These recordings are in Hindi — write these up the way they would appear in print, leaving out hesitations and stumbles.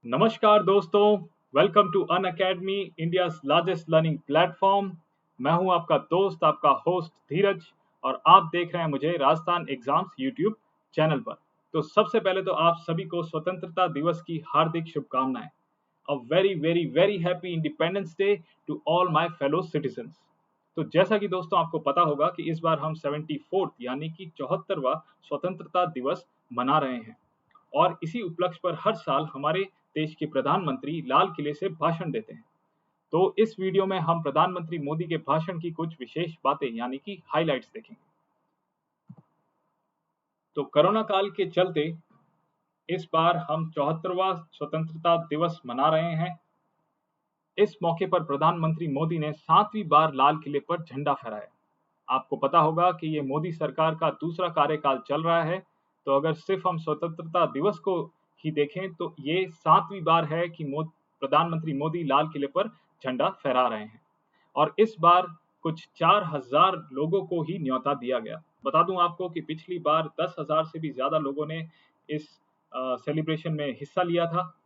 नमस्कार दोस्तों, welcome to Unacademy, India largest learning platform. मैं हूं आपका दोस्त, आपका होस्ट धीरज, और आप देख रहे हैं मुझे राजस्थान एग्जाम्स यूट्यूब चैनल पर। तो सबसे पहले तो आप सभी को स्वतंत्रता दिवस की हार्दिक शुभकामनाएं। A very very very happy Independence Day to all my fellow citizens. तो जैसा कि दोस्तों आपको पता होगा कि इस बार हम 74th यानी कि 74वां स्वतंत्रता दिवस मना रहे हैं, और इसी उपलक्ष्य पर हर साल हमारे देश के प्रधानमंत्री लाल किले से भाषण देते हैं। तो इस वीडियो में हम प्रधानमंत्री मोदी के भाषण की कुछ विशेष बातें यानी कि हाइलाइट्स देखेंगे। तो कोरोना काल के चलते इस बार हम 74वां स्वतंत्रता दिवस मना रहे हैं। इस मौके पर प्रधानमंत्री मोदी ने 7वीं बार लाल किले पर झंडा फहराया। आपको पता होगा कि ये मोदी सरकार का दूसरा कार्यकाल चल रहा है। तो अगर सिर्फ हम स्वतंत्रता दिवस को ही देखें तो ये 7वीं बार है कि प्रधानमंत्री मोदी लाल किले पर झंडा फहरा रहे हैं, और इस बार कुछ 4000 लोगों को ही न्योता दिया गया। बता दूं आपको कि पिछली बार 10,000 से भी ज्यादा लोगों ने इस सेलिब्रेशन में हिस्सा लिया था।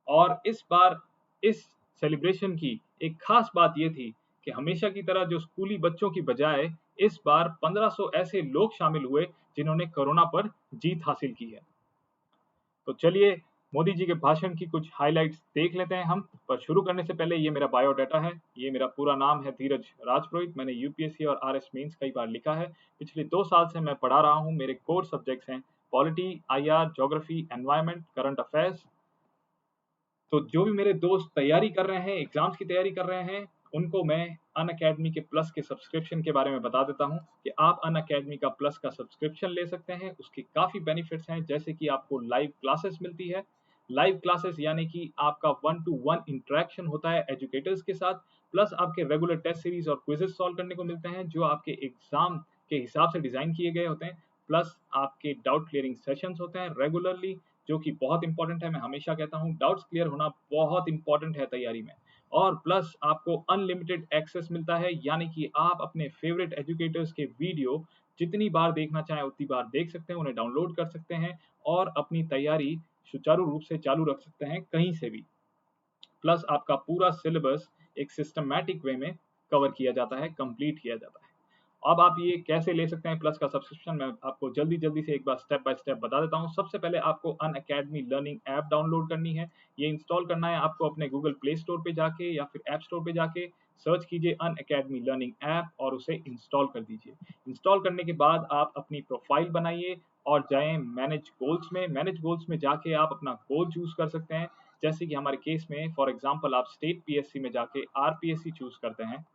और इस बार इस सेलिब्रेशन की एक खास बात ये थी कि हमेशा की तरह जो स्कूली बच्चों की बजाय इस बार 1500 ऐसे लोग शामिल हुए जिन्होंने कोरोना पर जीत हासिल की है। तो चलिए मोदी जी के भाषण की कुछ हाइलाइट्स देख लेते हैं हम। पर शुरू करने से पहले ये मेरा बायोडाटा है। ये मेरा पूरा नाम है धीरज राजपुरोहित। मैंने यूपीएससी और आरएस मेंस कई बार लिखा है। पिछले 2 साल से मैं पढ़ा रहा हूँ। मेरे कोर सब्जेक्ट्स हैं polity, IR, geography, environment, current affairs. तो जो भी मेरे दोस्त तैयारी कर रहे हैं, एग्जाम्स की तैयारी कर रहे हैं, उनको मैं अन अकेडमी के प्लस के सब्सक्रिप्शन के बारे में बता देता हूं कि आप अन अकेडमी का प्लस का सब्सक्रिप्शन ले सकते हैं। उसके काफ़ी बेनिफिट्स हैं, जैसे कि आपको लाइव क्लासेस मिलती है। लाइव क्लासेस यानी कि आपका 1-to-1 इंटरेक्शन होता है एजुकेटर्स के साथ, प्लस आपके रेगुलर टेस्ट सीरीज और क्विजेस सॉल्व करने को मिलते हैं जो आपके एग्जाम के हिसाब से डिज़ाइन किए गए होते हैं। प्लस आपके डाउट क्लियरिंग सेशंस होते हैं रेगुलरली, जो कि बहुत इंपॉर्टेंट है। मैं हमेशा कहता हूँ डाउट्स क्लियर होना बहुत इंपॉर्टेंट है तैयारी में। और प्लस आपको अनलिमिटेड एक्सेस मिलता है, यानी कि आप अपने फेवरेट एजुकेटर्स के वीडियो जितनी बार देखना चाहें उतनी बार देख सकते हैं, उन्हें डाउनलोड कर सकते हैं और अपनी तैयारी सुचारू रूप से चालू रख सकते हैं कहीं से भी। प्लस आपका पूरा सिलेबस एक सिस्टमैटिक वे में कवर किया जाता है, कंप्लीट किया जाता है। अब आप ये कैसे ले सकते हैं प्लस का सब्सक्रिप्शन, मैं आपको जल्दी जल्दी से एक बार स्टेप बाय स्टेप बता देता हूँ। सबसे पहले आपको अन अकेडमी लर्निंग ऐप डाउनलोड करनी है। ये इंस्टॉल करना है आपको अपने गूगल प्ले स्टोर पे जाके या फिर ऐप स्टोर पे जाके सर्च कीजिए अन अकेडमी लर्निंग ऐप और उसे इंस्टॉल कर दीजिए। इंस्टॉल करने के बाद आप अपनी प्रोफाइल बनाइए और जाएं मैनेज गोल्स में। मैनेज गोल्स में जाके आप अपना गोल चूज कर सकते हैं। जैसे कि हमारे केस में फॉर एग्जाम्पल आप स्टेट पीएससी में जाके आरपीएससी चूज करते हैं।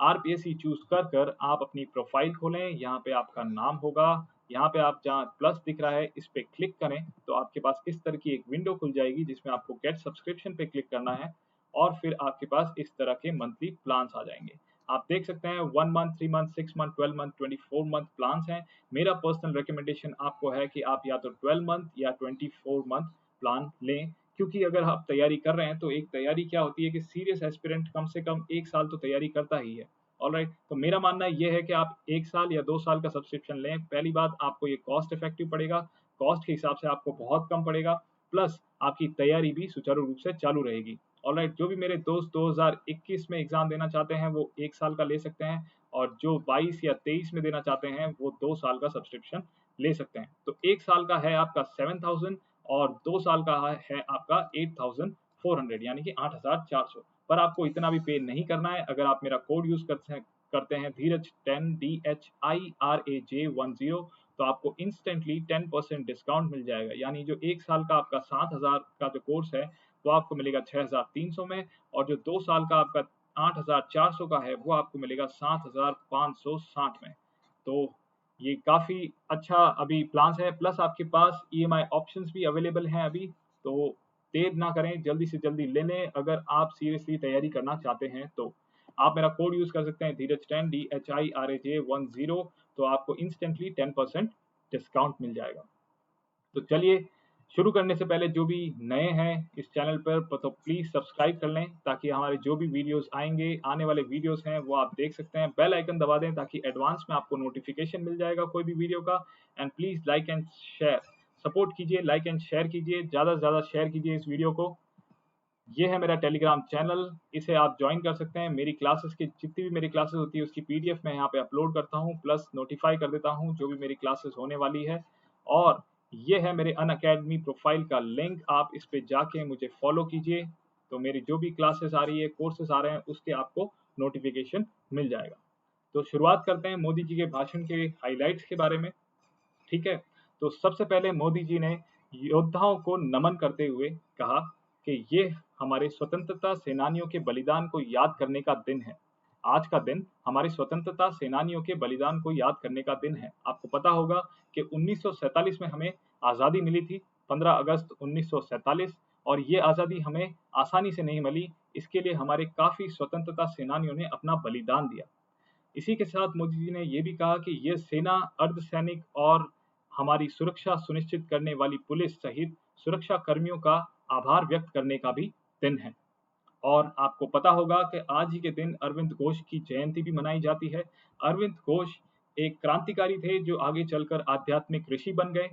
आरपीएससी चूज कर कर आप अपनी प्रोफाइल खोलें। यहाँ पे आपका नाम होगा। यहाँ पे आप जहाँ प्लस दिख रहा है इस पे क्लिक करें तो आपके पास इस तरह की एक विंडो खुल जाएगी जिसमें आपको गेट सब्सक्रिप्शन पे क्लिक करना है, और फिर आपके पास इस तरह के मंथली प्लान्स आ जाएंगे। आप देख सकते हैं 1 month, 3 month, 6 month, 12 month, 24 month plans हैं। मेरा पर्सनल रिकमेंडेशन आपको है कि आप या तो 12 मंथ या 24 मंथ प्लान लें, क्योंकि अगर आप तैयारी कर रहे हैं तो एक तैयारी क्या होती है कि सीरियस एस्पिरेंट कम से कम 1 साल तो तैयारी करता ही है। ऑलराइट, तो मेरा मानना ये है कि आप 1 साल या 2 साल का सब्सक्रिप्शन लें। पहली बात, आपको ये कॉस्ट इफेक्टिव पड़ेगा, कॉस्ट के हिसाब से आपको बहुत कम पड़ेगा, प्लस आपकी तैयारी भी सुचारू रूप से चालू रहेगी। ऑलराइट, जो भी मेरे दोस्त 2021 में एग्जाम देना चाहते हैं वो 1 साल का ले सकते हैं, और जो 22 या 23 में देना चाहते हैं वो 2 साल का सब्सक्रिप्शन ले सकते हैं। तो 1 साल का है आपका 7000 और 2 साल का है आपका 8400 यानी कि 8400। पर आपको इतना भी पे नहीं करना है। अगर आप मेरा कोड यूज करते हैं धीरज 10 DHIRAJ10, तो आपको इंस्टेंटली 10% डिस्काउंट मिल जाएगा। यानी जो 1 साल का आपका 7000 का जो कोर्स है वो आपको मिलेगा 6300 में, और जो 2 साल का आपका 8400 का है वो आपको मिलेगा 7560 में। तो ये काफ़ी अच्छा अभी प्लान्स है। प्लस आपके पास ईएमआई ऑप्शंस भी अवेलेबल हैं अभी। तो देर ना करें, जल्दी से जल्दी ले लें अगर आप सीरियसली तैयारी करना चाहते हैं। तो आप मेरा कोड यूज़ कर सकते हैं धीरज 10 DHIRAJ10, तो आपको इंस्टेंटली 10% डिस्काउंट मिल जाएगा। तो चलिए शुरू करने से पहले जो भी नए हैं इस चैनल पर तो प्लीज़ सब्सक्राइब कर लें, ताकि हमारे जो भी वीडियोस आएंगे, आने वाले वीडियोस हैं वो आप देख सकते हैं। बेल आइकन दबा दें ताकि एडवांस में आपको नोटिफिकेशन मिल जाएगा कोई भी वीडियो का। And please like and share support कीजिए, लाइक एंड शेयर कीजिए, ज़्यादा से ज़्यादा शेयर कीजिए इस वीडियो को। ये है मेरा टेलीग्राम चैनल, इसे आप ज्वाइन कर सकते हैं। मेरी क्लासेस की जितनी भी मेरी क्लासेस होती है उसकी पीडीएफ मैं यहाँ पे अपलोड करता हूँ, प्लस नोटिफाई कर देता हूँ जो भी मेरी क्लासेस होने वाली है। और ये है मेरे अनअकैडमी प्रोफाइल का लिंक, आप इस पे जाके मुझे फॉलो कीजिए, तो मेरी जो भी क्लासेस आ रही है, कोर्सेस आ रहे हैं, उसके आपको नोटिफिकेशन मिल जाएगा। तो शुरुआत करते हैं मोदी जी के भाषण के हाईलाइट्स के बारे में। ठीक है, तो सबसे पहले मोदी जी ने योद्धाओं को नमन करते हुए कहा कि ये हमारे स्वतंत्रता सेनानियों के बलिदान को याद करने का दिन है। आज का दिन हमारे स्वतंत्रता सेनानियों के बलिदान को याद करने का दिन है। आपको पता होगा कि 1947 में हमें आज़ादी मिली थी, 15 अगस्त 1947, और ये आज़ादी हमें आसानी से नहीं मिली। इसके लिए हमारे काफ़ी स्वतंत्रता सेनानियों ने अपना बलिदान दिया। इसी के साथ मोदी जी ने यह भी कहा कि यह सेना, अर्धसैनिक और हमारी सुरक्षा सुनिश्चित करने वाली पुलिस सहित सुरक्षा कर्मियों का आभार व्यक्त करने का भी दिन है। और आपको पता होगा कि आज ही के दिन अरविंद घोष की जयंती भी मनाई जाती है। अरविंद घोष एक क्रांतिकारी थे जो आगे चलकर आध्यात्मिक ऋषि बन गए।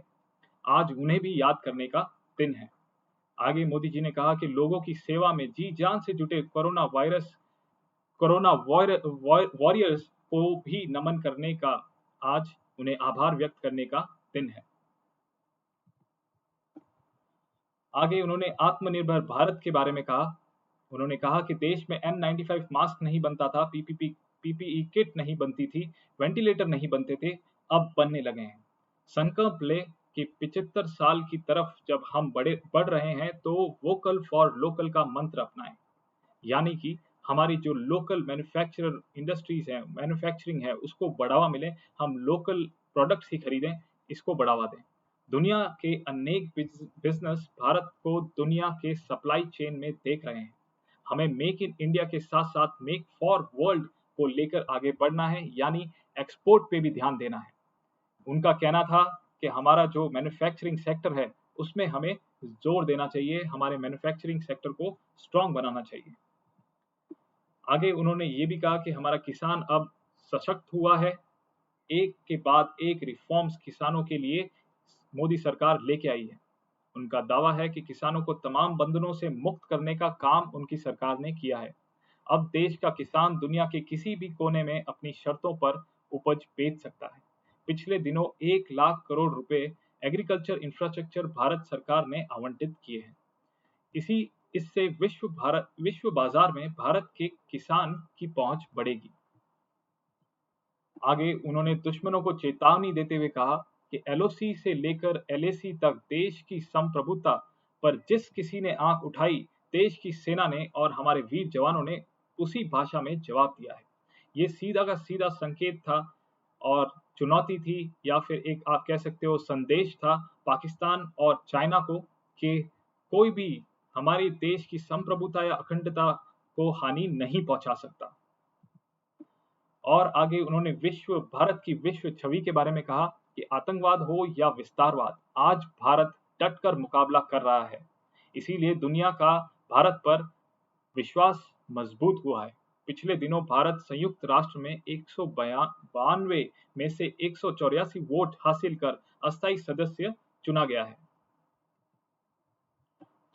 आज उन्हें भी याद करने का दिन है। आगे मोदी जी ने कहा कि लोगों की सेवा में जी जान से जुटे कोरोना वॉरियर्स को भी नमन करने का, आज उन्हें आभार व्यक्त करने का दिन है। आगे उन्होंने आत्मनिर्भर भारत के बारे में कहा। उन्होंने कहा कि देश में N95 मास्क नहीं बनता था, पीपीई किट नहीं बनती थी, वेंटिलेटर नहीं बनते थे, अब बनने लगे हैं। संकल्प ले कि 75 साल की तरफ जब हम बढ़ रहे हैं तो वोकल फॉर लोकल का मंत्र अपनाएं। यानी कि हमारी जो लोकल मैन्युफैक्चरर इंडस्ट्रीज है, मैन्युफैक्चरिंग है, उसको बढ़ावा मिले, हम लोकल प्रोडक्ट्स ही खरीदें, इसको बढ़ावा दें। दुनिया के अनेक बिजनेस भारत को दुनिया के सप्लाई चेन में देख रहे हैं। हमें मेक इन इंडिया के साथ साथ मेक फॉर वर्ल्ड को लेकर आगे बढ़ना है, यानी एक्सपोर्ट पे भी ध्यान देना है। उनका कहना था कि हमारा जो मैन्युफैक्चरिंग सेक्टर है उसमें हमें जोर देना चाहिए, हमारे मैन्युफैक्चरिंग सेक्टर को स्ट्रांग बनाना चाहिए। आगे उन्होंने ये भी कहा कि हमारा किसान अब सशक्त हुआ है। एक के बाद एक रिफॉर्म्स किसानों के लिए मोदी सरकार लेके आई है। उनका दावा है कि किसानों को तमाम बंधनों से मुक्त करने का काम उनकी सरकार ने किया है। अब देश का किसान दुनिया के किसी भी कोने में अपनी शर्तों पर उपज बेच सकता है। पिछले दिनों 1 लाख करोड़ रुपए एग्रीकल्चर इंफ्रास्ट्रक्चर भारत सरकार ने आवंटित किए हैं। इससे विश्व बाजार में भारत के किसान की पहुंच बढ़ेगी। आगे उन्होंने दुश्मनों को चेतावनी देते हुए कहा कि एलओसी से लेकर एलएसी तक देश की संप्रभुता पर जिस किसी ने आंख उठाई, देश की सेना ने और हमारे वीर जवानों ने उसी भाषा में जवाब दिया है। ये सीधा का सीधा संकेत था और चुनौती थी, या फिर एक आप कह सकते हो संदेश था पाकिस्तान और चाइना को कि कोई भी हमारे देश की संप्रभुता या अखंडता को हानि नहीं पहुंचा सकता। और आगे उन्होंने भारत की विश्व छवि के बारे में कहा कि आतंकवाद हो या विस्तारवाद, आज भारत डट कर मुकाबला कर रहा है। इसीलिए दुनिया का भारत पर विश्वास मजबूत हुआ है। पिछले दिनों भारत संयुक्त राष्ट्र में 192 में से 184 वोट हासिल कर अस्थायी सदस्य चुना गया है।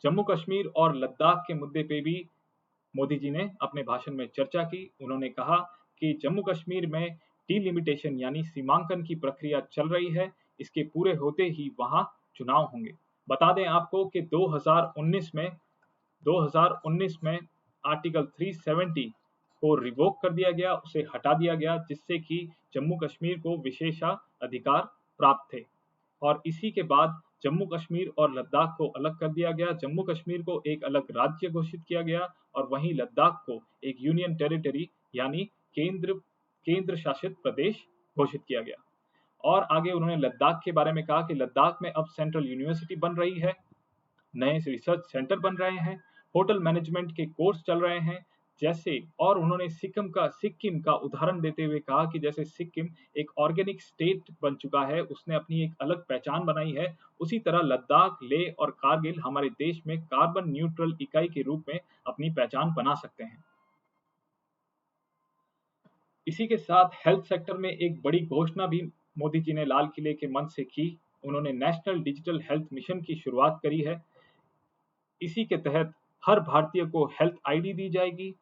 जम्मू कश्मीर और लद्दाख के मुद्दे पे भी मोदी जी ने अपने भाषण में चर्चा की। उन्होंने कहा कि जम्मू कश्मीर में डिलिमिटेशन यानी सीमांकन की प्रक्रिया चल रही है, इसके पूरे होते ही वहां चुनाव होंगे। बता दें आपको कि 2019 में आर्टिकल 370 को रिवोक कर दिया गया, उसे हटा दिया गया, जिससे कि जम्मू कश्मीर को विशेषाधिकार प्राप्त थे। और इसी के बाद जम्मू कश्मीर और लद्दाख को अलग कर दिया गया। जम्मू कश्मीर को एक अलग राज्य घोषित किया गया और वहीं लद्दाख को एक यूनियन टेरिटरी यानी केंद्र शासित प्रदेश घोषित किया गया। और आगे उन्होंने लद्दाख के बारे में कहा कि लद्दाख में अब सेंट्रल यूनिवर्सिटी बन रही है, नए रिसर्च सेंटर बन रहे हैं, होटल मैनेजमेंट के कोर्स चल रहे हैं जैसे। और उन्होंने सिक्किम का उदाहरण देते हुए कहा कि जैसे सिक्किम एक ऑर्गेनिक स्टेट बन चुका है, उसने अपनी एक अलग पहचान बनाई है, उसी तरह लद्दाख, लेह और कारगिल हमारे देश में कार्बन न्यूट्रल इकाई के रूप में अपनी पहचान बना सकते हैं। इसी के साथ हेल्थ सेक्टर में एक बड़ी घोषणा भी मोदी जी ने लाल किले के मंच से की। उन्होंने नेशनल डिजिटल हेल्थ मिशन की शुरुआत करी है। इसी के तहत हर भारतीय को हेल्थ आईडी दी जाएगी।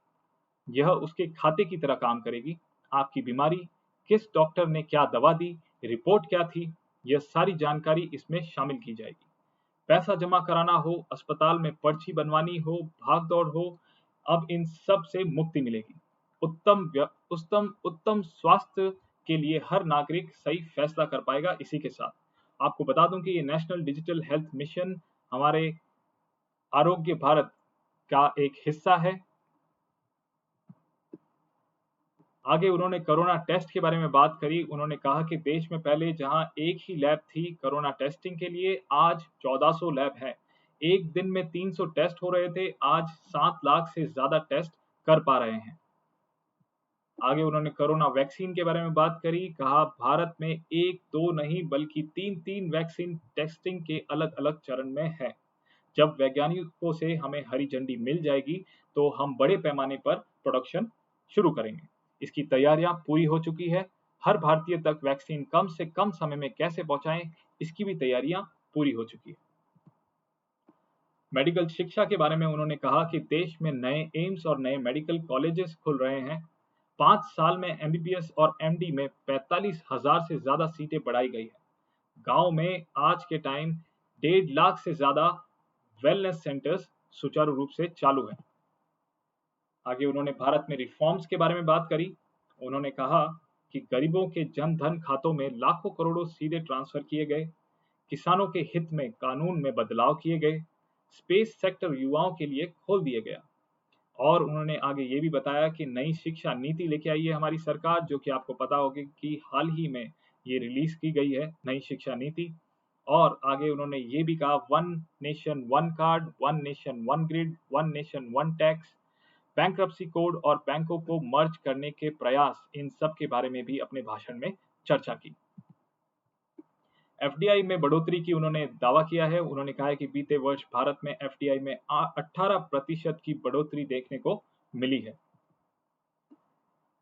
यह उसके खाते की तरह काम करेगी। आपकी बीमारी, किस डॉक्टर ने क्या दवा दी, रिपोर्ट क्या थी, यह सारी जानकारी इसमें शामिल की जाएगी। पैसा जमा कराना हो, अस्पताल में पर्ची बनवानी हो, भाग दौड़ हो, अब इन सब से मुक्ति मिलेगी। उत्तम स्वास्थ्य के लिए हर नागरिक सही फैसला कर पाएगा। इसी के साथ आपको बता दूं कि ये नेशनल डिजिटल हेल्थ मिशन हमारे आरोग्य भारत का एक हिस्सा है। आगे उन्होंने कोरोना टेस्ट के बारे में बात करी। उन्होंने कहा कि देश में पहले जहां एक ही लैब थी कोरोना टेस्टिंग के लिए, आज 1400 लैब है। एक दिन में 300 टेस्ट हो रहे थे, आज 7 लाख से ज्यादा टेस्ट कर पा रहे हैं। आगे उन्होंने कोरोना वैक्सीन के बारे में बात करी। कहा भारत में 1 2 नहीं बल्कि 3 वैक्सीन टेस्टिंग के अलग अलग चरण में है। जब वैज्ञानिकों से हमें हरी झंडी मिल जाएगी तो हम बड़े पैमाने पर प्रोडक्शन शुरू करेंगे। इसकी तैयारियां पूरी हो चुकी है। हर भारतीय तक वैक्सीन कम से कम समय में कैसे पहुंचाएं, इसकी भी तैयारियां पूरी हो चुकी है। मेडिकल शिक्षा के बारे में उन्होंने कहा कि देश में नए एम्स और नए मेडिकल कॉलेजेस खुल रहे हैं। 5 साल में एमबीबीएस और एमडी में 45,000 से ज्यादा सीटें बढ़ाई गई है। गांव में आज के टाइम 1.5 लाख से ज्यादा वेलनेस सेंटर्स सुचारू रूप से चालू है। आगे उन्होंने भारत में रिफॉर्म्स के बारे में बात करी। उन्होंने कहा कि गरीबों के जन धन खातों में लाखों करोड़ों सीधे ट्रांसफर किए गए, किसानों के हित में कानून में बदलाव किए गए, स्पेस सेक्टर युवाओं के लिए खोल दिया गया। और उन्होंने आगे ये भी बताया कि नई शिक्षा नीति लेके आई है हमारी सरकार, जो कि आपको पता होगी कि हाल ही में ये रिलीज की गई है नई शिक्षा नीति। और आगे उन्होंने ये भी कहा, 1 nation 1 card, 1 nation 1 grid, 1 nation 1 tax, bankruptcy code और बैंकों को मर्ज करने के प्रयास, इन सब के बारे में भी अपने भाषण में चर्चा की। एफडीआई में बढ़ोतरी की उन्होंने दावा किया है। उन्होंने कहा है कि बीते वर्ष भारत में एफडीआई में 18% की बढ़ोतरी देखने को मिली है।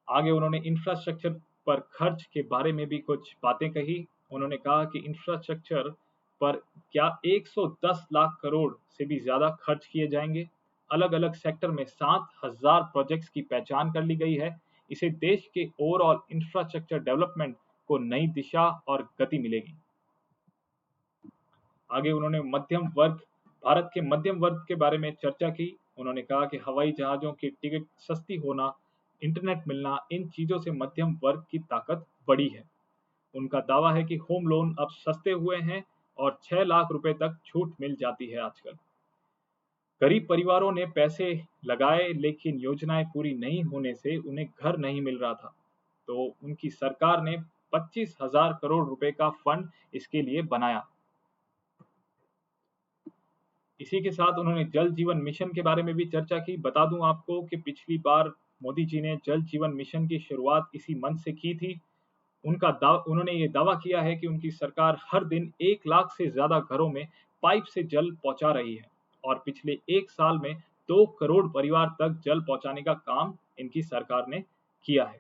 आगे उन्होंने इंफ्रास्ट्रक्चर पर खर्च के बारे में भी कुछ बातें कही। उन्होंने कहा कि इंफ्रास्ट्रक्चर पर क्या 110 लाख करोड़ से भी ज्यादा खर्च किए जाएंगे। अलग अलग सेक्टर में 7,000 प्रोजेक्ट्स की पहचान कर ली गई है। इसे देश के ओवरऑल इंफ्रास्ट्रक्चर डेवलपमेंट को नई दिशा और गति मिलेगी। आगे उन्होंने भारत के मध्यम वर्ग के बारे में चर्चा की। उन्होंने कहा कि हवाई जहाजों की टिकट सस्ती होना, इंटरनेट मिलना, इन चीजों से मध्यम वर्ग की ताकत बढ़ी है। उनका दावा है कि होम लोन अब सस्ते हुए हैं और 6 लाख रुपए तक छूट मिल जाती है आजकल। गरीब परिवारों ने पैसे लगाए लेकिन योजनाएं पूरी नहीं होने से उन्हें घर नहीं मिल रहा था, तो उनकी सरकार ने 25,000 करोड़ रुपए का फंड इसके लिए बनाया। इसी के साथ उन्होंने जल जीवन मिशन के बारे में भी चर्चा की। बता दूं आपको कि पिछली बार मोदी जी ने जल जीवन मिशन की शुरुआत इसी मंथ से की थी। उन्होंने ये दावा किया है कि उनकी सरकार हर दिन 1 लाख से ज्यादा घरों में पाइप से जल पहुंचा रही है और पिछले 1 साल में 2 करोड़ परिवार तक जल पहुंचाने का काम इनकी सरकार ने किया है।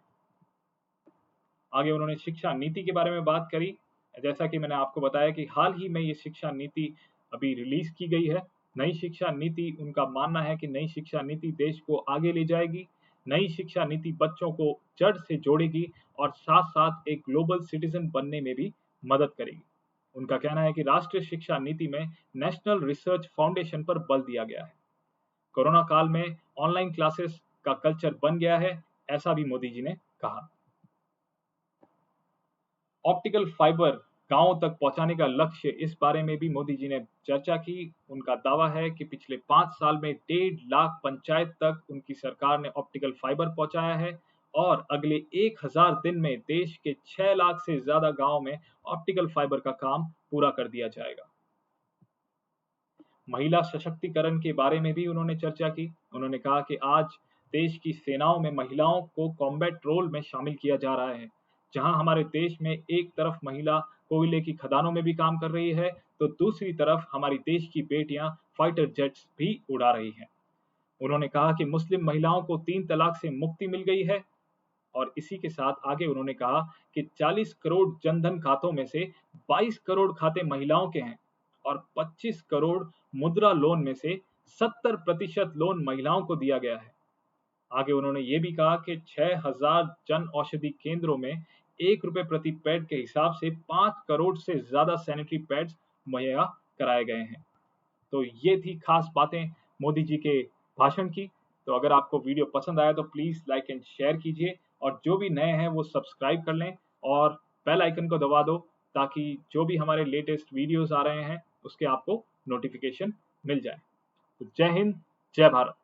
आगे उन्होंने शिक्षा नीति के बारे में बात करी। जैसा कि मैंने आपको बताया कि हाल ही में ये शिक्षा नीति अभी रिलीज की गई है। नई शिक्षा नीति, उनका मानना है कि नई शिक्षा नीति देश को आगे ले जाएगी। नई शिक्षा नीति बच्चों को जड़ से जोड़ेगी और साथ साथ एक ग्लोबल सिटीजन बनने में भी मदद करेगी। उनका कहना है कि राष्ट्रीय शिक्षा नीति में नेशनल रिसर्च फाउंडेशन पर बल दिया गया है। कोरोना काल में ऑनलाइन क्लासेस का कल्चर बन गया है, ऐसा भी मोदी जी ने कहा। ऑप्टिकल फाइबर गांवों तक पहुंचाने का लक्ष्य, इस बारे में भी मोदी जी ने चर्चा की। उनका दावा है कि पिछले 5 साल में 1.5 लाख पंचायत तक उनकी सरकार ने ऑप्टिकल फाइबर पहुंचाया है और अगले 1000 दिन में देश के 6 लाख से ज्यादा गांव में ऑप्टिकल फाइबर का काम पूरा कर दिया जाएगा। महिला सशक्तिकरण के बारे में भी उन्होंने चर्चा की। उन्होंने कहा कि आज देश की सेनाओं में महिलाओं को कॉम्बैट रोल में शामिल किया जा रहा है। जहां हमारे देश में एक तरफ महिला कोयले की खदानों में भी काम कर रही है, तो दूसरी तरफ हमारी देश की बेटियां फाइटर जेट्स भी उड़ा रही हैं। उन्होंने कहा कि मुस्लिम महिलाओं को 3 तलाक से मुक्ति मिल गई है और इसी के साथ आगे उन्होंने कहा कि 40 करोड़ जनधन खातों में से 22 करोड़ खाते महिलाओं के हैं और 25 करोड़ मुद्रा लोन में से 70% लोन महिलाओं को दिया गया है। आगे उन्होंने ये भी कहा कि 6000 जन औषधि केंद्रों में ₹1 प्रति पैड के हिसाब से 5 करोड़ से ज्यादा सैनिटरी पैड्स मुहैया कराए गए हैं। तो ये थी खास बातें मोदी जी के भाषण की। तो अगर आपको वीडियो पसंद आया तो प्लीज लाइक एंड शेयर कीजिए और जो भी नए हैं वो सब्सक्राइब कर लें और बेल आइकन को दबा दो ताकि जो भी हमारे लेटेस्ट वीडियोस आ रहे हैं उसके आपको नोटिफिकेशन मिल जाए। तो जय हिंद, जय भारत।